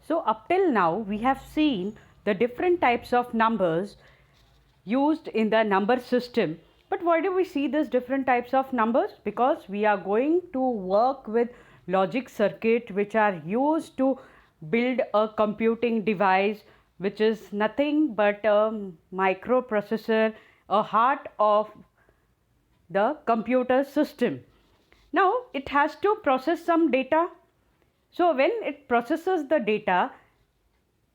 So up till now we have seen the different types of numbers used in the number system. But why do we see these different types of numbers? Because we are going to work with logic circuit which are used to build a computing device which is nothing but a microprocessor, a heart of the computer system. Now it has to process some data. So when it processes the data,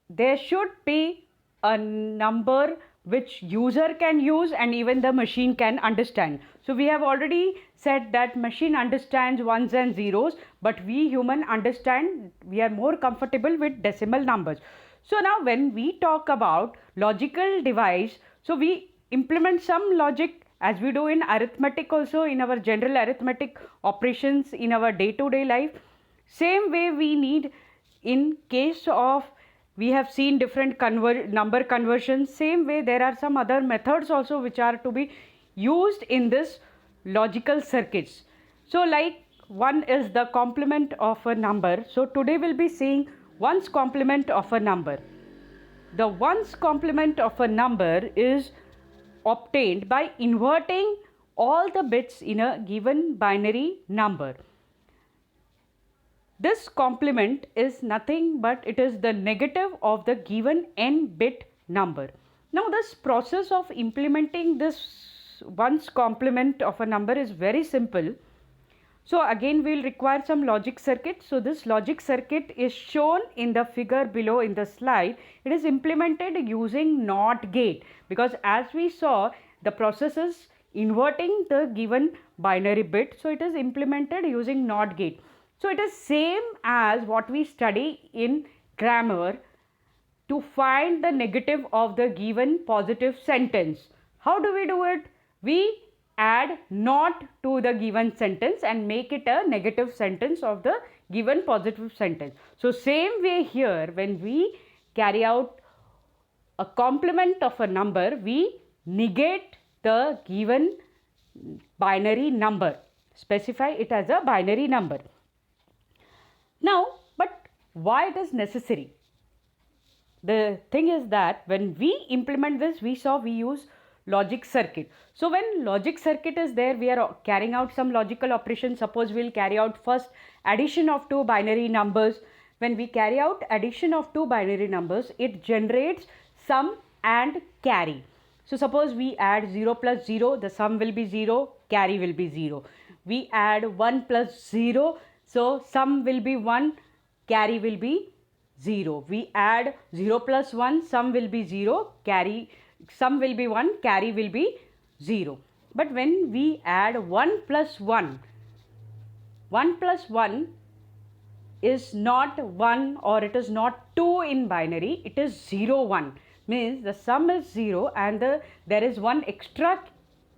there should be a number which user can use and even the machine can understand. So we have already said that machine understands ones and zeros, but we human understand, we are more comfortable with decimal numbers. So now when we talk about logical device, so we implement some logic as we do in arithmetic also, in our general arithmetic operations in our day-to-day life. Same way we need in case of, we have seen different number conversions. Same way there are some other methods also which are to be used in this logical circuits. So like one is the complement of a number. So today we'll be seeing ones complement of a number. The ones complement of a number is obtained by inverting all the bits in a given binary number. This complement is nothing but it is the negative of the given n bit number. Now this process of implementing this ones complement of a number is very simple. So again we will require some logic circuit. So this logic circuit is shown in the figure below in the slide. It is implemented using NOT gate, because as we saw the process is inverting the given binary bit. So it is implemented using NOT gate. So it is same as what we study in grammar to find the negative of the given positive sentence. How do we do it? We add not to the given sentence and make it a negative sentence of the given positive sentence. So same way here, when we carry out a complement of a number, we negate the given binary number, specify it as a binary number. Now, but why it is necessary? The thing is that when we implement this, we saw we use logic circuit. So when logic circuit is there, we are carrying out some logical operation. Suppose we will carry out first addition of two binary numbers. When we carry out addition of two binary numbers, it generates sum and carry. So suppose we add 0 plus 0, the sum will be 0, carry will be 0. We add 1 plus 0, so sum will be 1, carry will be 0. We add 0 plus 1, sum will be 0, sum will be 1, carry will be 0. But when we add 1 plus 1, 1 plus 1 is not 1 or it is not 2 in binary, it is 0, 1. Means the sum is 0 and there is one extra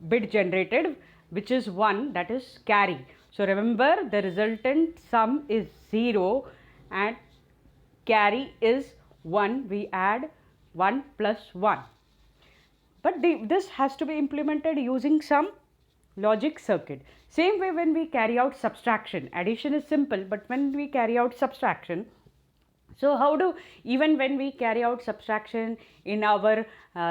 bit generated which is 1, that is carry. So remember the resultant sum is 0 and carry is 1. We add 1 plus 1. But this has to be implemented using some logic circuit. Same way when we carry out subtraction. Addition is simple, but when we carry out subtraction, so how do, even when we carry out subtraction in our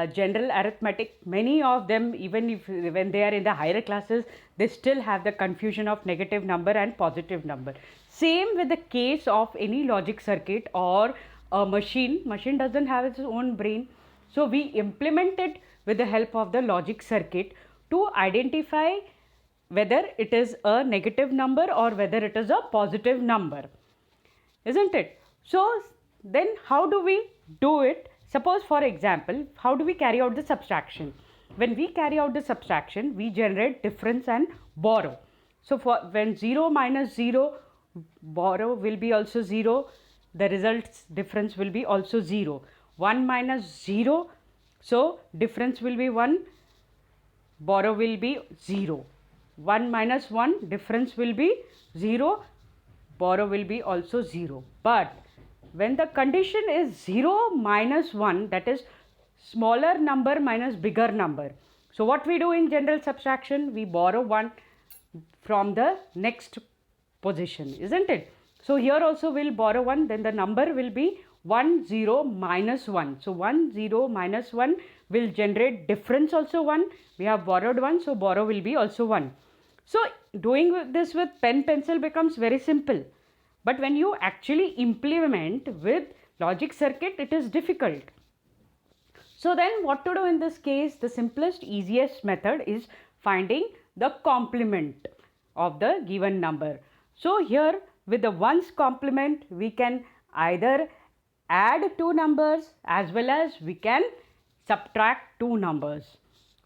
general arithmetic, many of them, even if when they are in the higher classes, they still have the confusion of negative number and positive number. Same with the case of any logic circuit or a machine. Machine doesn't have its own brain. So we implement it with the help of the logic circuit to identify whether it is a negative number or whether it is a positive number, isn't it? So then how do we do it? Suppose for example, how do we carry out the subtraction? When we carry out the subtraction, we generate difference and borrow. So for when 0 minus 0, borrow will be also 0, the results difference will be also 0. 1 minus 0, so difference will be 1, borrow will be 0. 1 minus 1, difference will be 0, borrow will be also 0. But when the condition is 0 minus 1, that is smaller number minus bigger number. So what we do in general subtraction, we borrow 1 from the next position, isn't it? So here also we will borrow 1, then the number will be 1 0 minus 1. So 1 0 minus 1 will generate difference also 1. We have borrowed 1, so borrow will be also 1. So doing this with pen pencil becomes very simple. But when you actually implement with logic circuit, it is difficult. So then what to do in this case? The simplest, easiest method is finding the complement of the given number. So here with the ones complement, we can either add two numbers as well as we can subtract two numbers.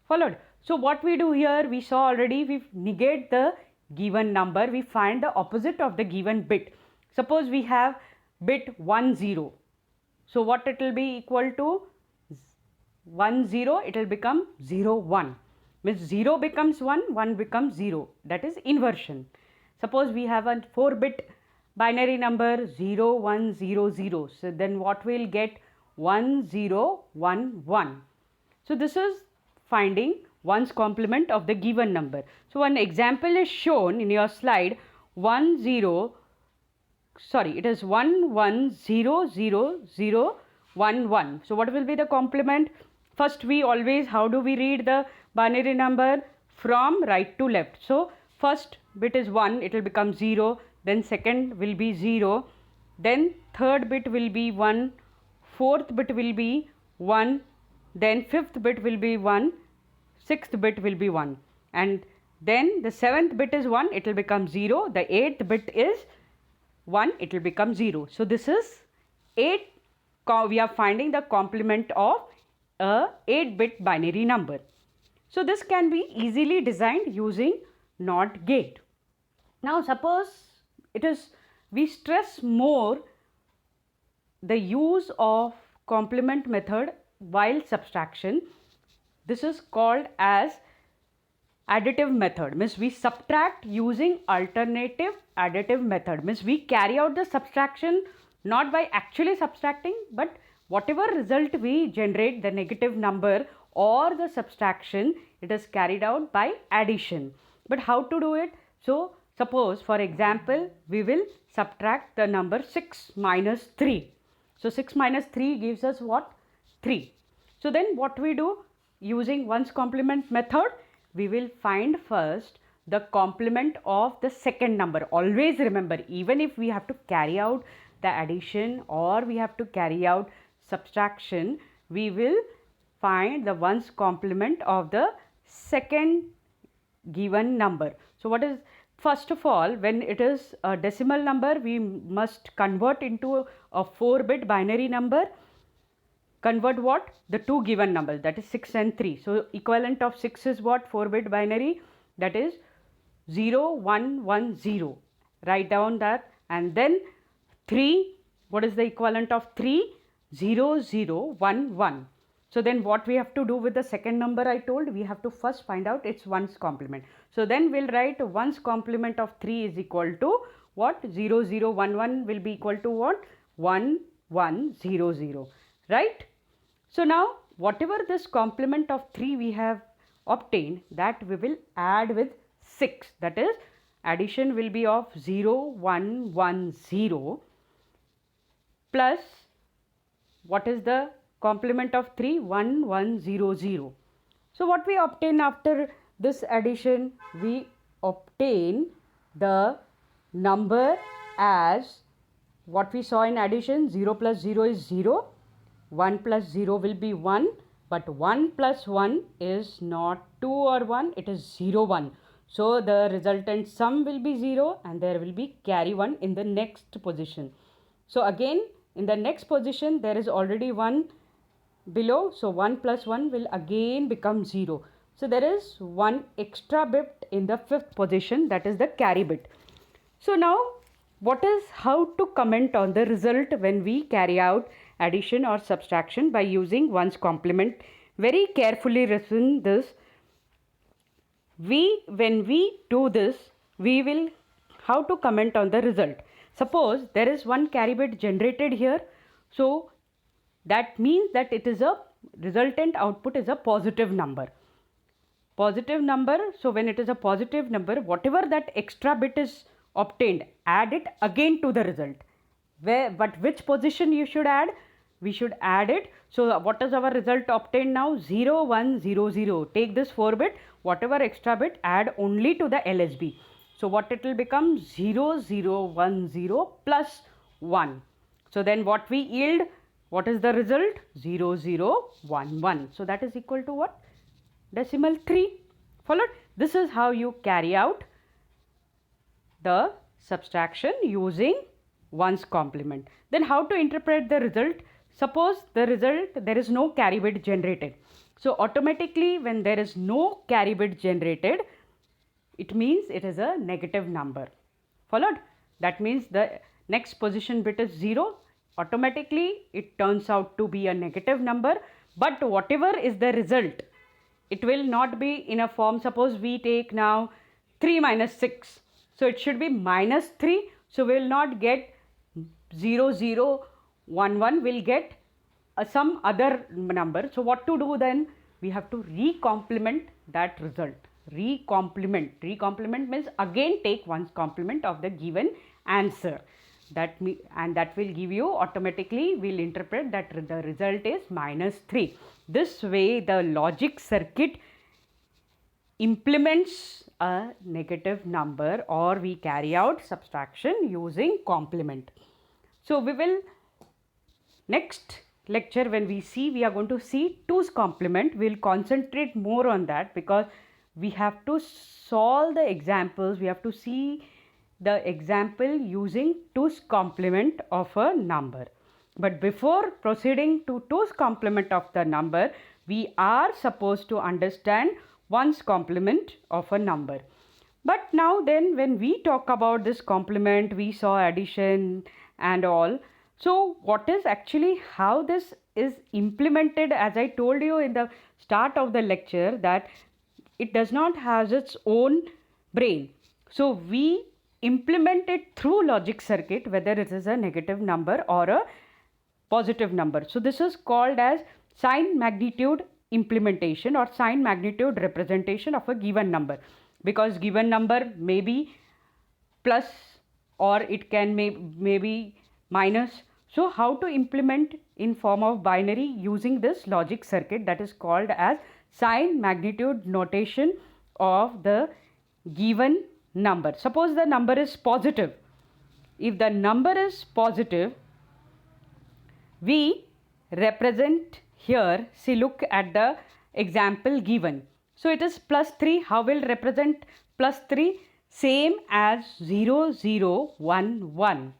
Followed? So what we do here, we saw already, we negate the given number, we find the opposite of the given bit. Suppose we have bit 1 0. So what it will be equal to? 1 0, it will become 0 1. Means 0 becomes 1, 1 becomes 0. That is inversion. Suppose we have a 4-bit binary number 0 1 0 0. So then what we will get? 1 0 1 1. So this is finding ones complement of the given number. So one example is shown in your slide. 1 0, sorry, it is 1 1 0 0 0 1 1. So what will be the complement? First we always, how do we read the binary number? From right to left. So first bit is 1, it will become 0, then second will be 0, then third bit will be 1, fourth bit will be 1, then fifth bit will be 1, sixth bit will be 1, and then the seventh bit is 1, it will become 0, the eighth bit is 1, it will become 0. So this is 8, we are finding the complement of a 8-bit binary number. So this can be easily designed using NOT gate. Now suppose it is, we stress more the use of complement method while subtraction. This is called as additive method. Means we subtract using alternative additive method. Means we carry out the subtraction not by actually subtracting, but whatever result we generate, the negative number or the subtraction, it is carried out by addition. But how to do it? So suppose for example, we will subtract the number 6 minus 3. So 6 minus 3 gives us what? 3. So then what we do? Using ones complement method, we will find first the complement of the second number. Always remember, even if we have to carry out the addition or we have to carry out subtraction, we will find the ones complement of the second given number. So what is, first of all, when it is a decimal number, we must convert into a 4-bit binary number. Convert what? The two given numbers, that is 6 and 3. So equivalent of 6 is what? 4-bit binary, that is 0 1 1 0. Write down that. And then 3, what is the equivalent of 3? 0 0 1 1. So then what we have to do with the second number I told? We have to first find out its ones complement. So then we'll write ones complement of 3 is equal to what? 0 0 1 1 will be equal to what? 1 1 0 0. Right? So now whatever this complement of 3 we have obtained, that we will add with 6. That is, addition will be of 0 1 1 0 plus what is the complement of 3? 1 1 0 0. So what we obtain after this addition? We obtain the number as what we saw in addition. 0 plus 0 is 0, 1 plus 0 will be 1, but 1 plus 1 is not 2 or 1, it is 0 1. So the resultant sum will be 0 and there will be carry 1 in the next position. So again in the next position there is already 1 below, so 1 plus 1 will again become 0. So there is one extra bit in the fifth position, that is the carry bit. So now what is, how to comment on the result when we carry out addition or subtraction by using ones complement? Very carefully listen this. When we do this, we will, how to comment on the result? Suppose there is one carry bit generated here, so that means that it is a resultant output is a positive number. Positive number, so when it is a positive number, whatever that extra bit is obtained, add it again to the result. but which position you should add? We should add it. So what is our result obtained now? 0 1 0 0. Take this 4 bit, whatever extra bit, add only to the LSB. So what it will become? 0 0 1 0 plus 1. So then what we yield? What is the result? 0 0 1 1. So that is equal to what? Decimal 3. Followed? This is how you carry out the subtraction using ones complement. Then how to interpret the result? Suppose the result, there is no carry bit generated. So automatically when there is no carry bit generated, it means it is a negative number. Followed? That means the next position bit is 0. Automatically it turns out to be a negative number. But whatever is the result, it will not be in a form. Suppose we take now 3 minus 6. So it should be minus 3. So we will not get 0 0 1 1. We will get some other number. So what to do then? We have to recomplement that result. Recomplement. Recomplement means again take one's complement of the given answer. And that will give you automatically, will interpret that the result is minus 3. This way the logic circuit implements a negative number, or we carry out subtraction using complement. So we will, next lecture when we are going to see 2's complement. We will concentrate more on that because we have to solve the examples. We have to see the example using 2's complement of a number. But before proceeding to 2's complement of the number, we are supposed to understand 1's complement of a number. But now then when we talk about this complement, we saw addition and all. So what is actually how this is implemented? As I told you in the start of the lecture, that it does not have its own brain. So we implement it through logic circuit, whether it is a negative number or a positive number. So this is called as sign magnitude implementation or sign magnitude representation of a given number, because given number may be plus or it can maybe minus. So how to implement in form of binary using this logic circuit, that is called as sign magnitude notation of the given number. Suppose the number is positive. If the number is positive, we represent here, see, look at the example given. So it is plus 3. How will represent plus 3? Same as 0 0 1 1.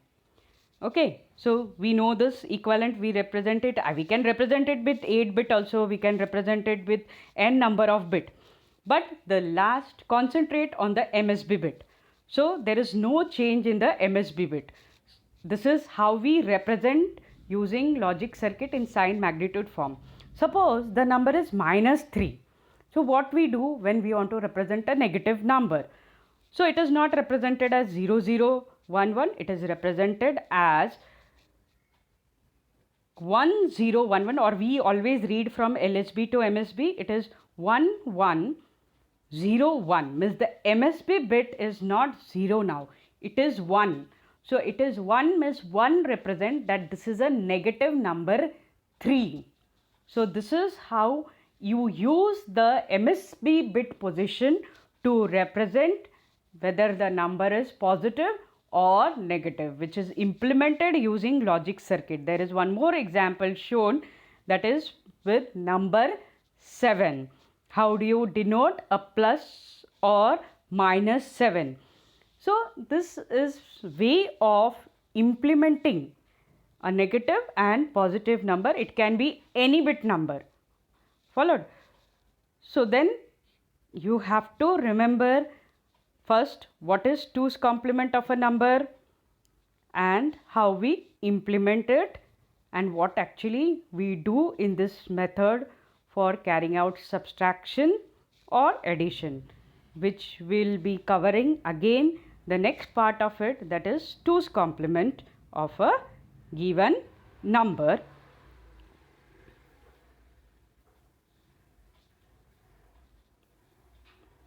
Okay, so we know this equivalent, we represent it, we can represent it with 8 bit also, we can represent it with n number of bit. But the last, concentrate on the MSB bit. So there is no change in the MSB bit. This is how we represent using logic circuit in sign magnitude form. Suppose the number is minus 3. So what we do when we want to represent a negative number? So it is not represented as 0 0 1 1. It is represented as 1 0 1 1, or we always read from LSB to MSB. It is 1 1 0 1. Means the MSB bit is not 0 now. It is 1. So it is 1 means 1 represent that this is a negative number 3. So this is how you use the MSB bit position to represent whether the number is positive or negative, which is implemented using logic circuit. There is one more example shown, that is with number 7. How do you denote a plus or minus 7? So this is way of implementing a negative and positive number. It can be any bit number. Followed? So then you have to remember first what is 2's complement of a number and how we implement it and what actually we do in this method for carrying out subtraction or addition, which will be covering again the next part of it, that is 2's complement of a given number.